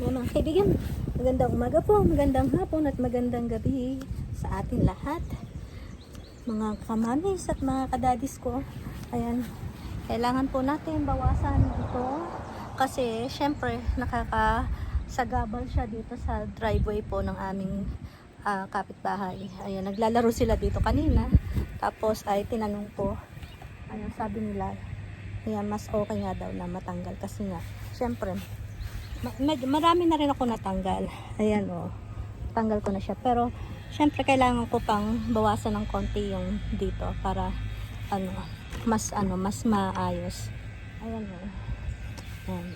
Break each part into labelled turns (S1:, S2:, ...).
S1: Ayan mga kaibigan, magandang umaga po, magandang hapon at magandang gabi sa atin lahat. Mga kamamis at mga kadadis ko. Ayan, kailangan po natin bawasan ito kasi syempre nakakasagabal siya dito sa driveway po ng aming kapitbahay. Ayan, naglalaro sila dito kanina. Tapos ay tinanong ko, ayan, sabi nila, ayan, mas okay nga daw na matanggal kasi nga, syempre, marami na rin ako natanggal. Ayan o, tanggal ko na siya. Pero, syempre, kailangan ko pang bawasan ng konti yung dito para, mas maayos. Ayan o. Ayan.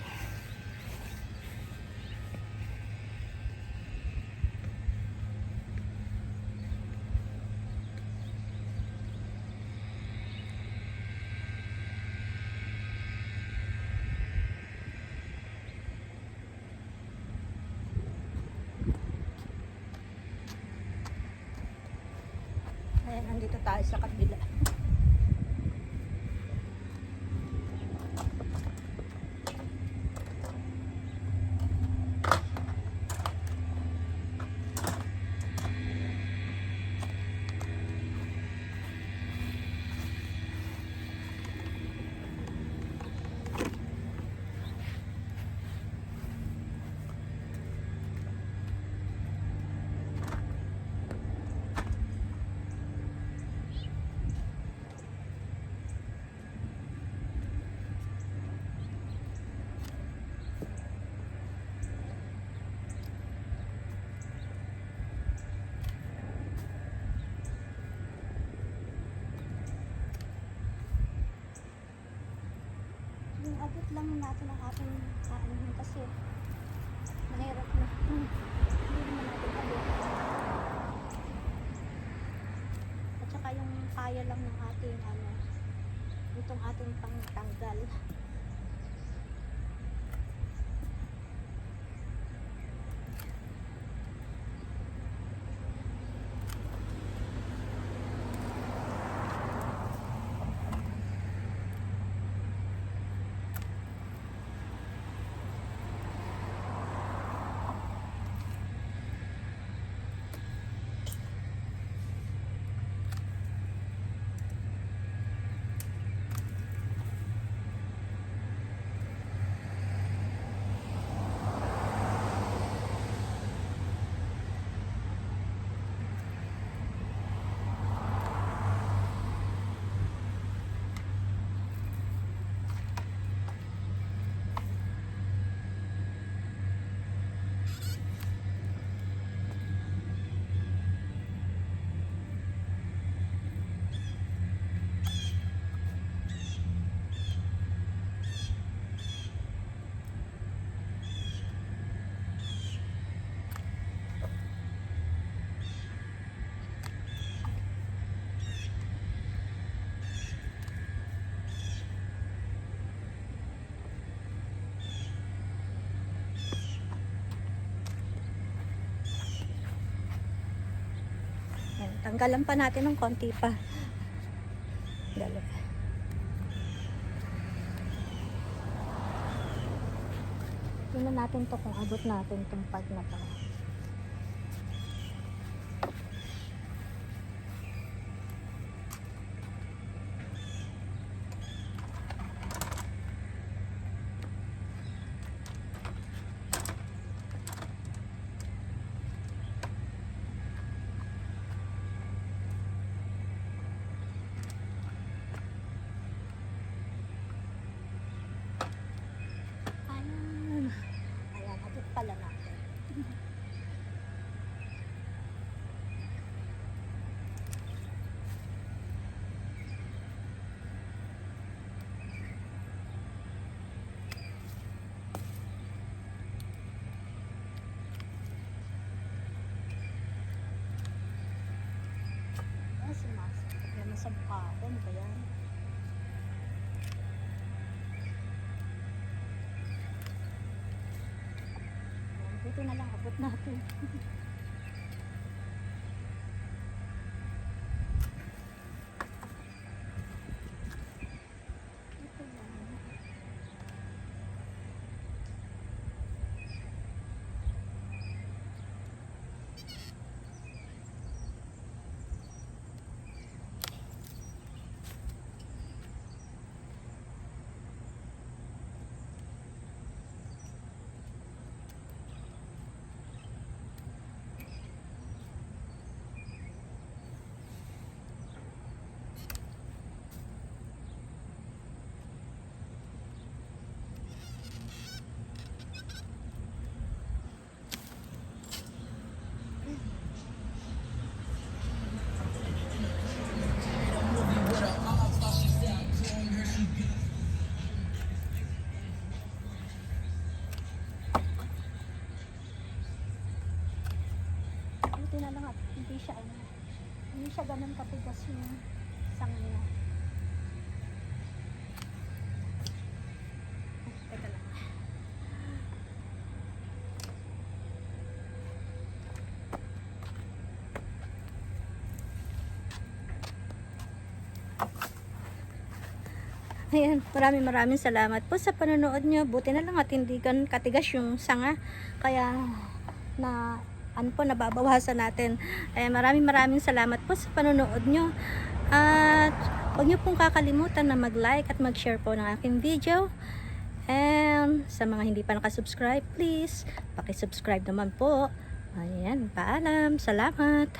S1: Ayan, nandito tayo sa kabila. Abot lang natin ang ating kaanihin kasi mahirap na. Hindi naman natin abot. At saka yung kaya lang ng ating itong ating pangtanggal. Tanggalan pa natin ng konti pa. Dalo. Tingnan natin to kung abot natin itong part na to. Pala natin. Sumasakit naman sa mukha ko. Ano ba yan? Ito na lang abot natin. Ito lang. buti na lang at hindi siya ganun katigas yung sanga niya. Teka lang. Ayan, maraming salamat po sa panonood nyo. Buti na lang at hindi ganun katigas yung sanga. Kaya na ano po, nababawasan natin. Ayan, maraming salamat po sa panonood nyo. At huwag nyo pong kakalimutan na mag-like at mag-share po ng aking video. And sa mga hindi pa nakasubscribe, please, paki-subscribe naman po. Ayan, paalam. Salamat.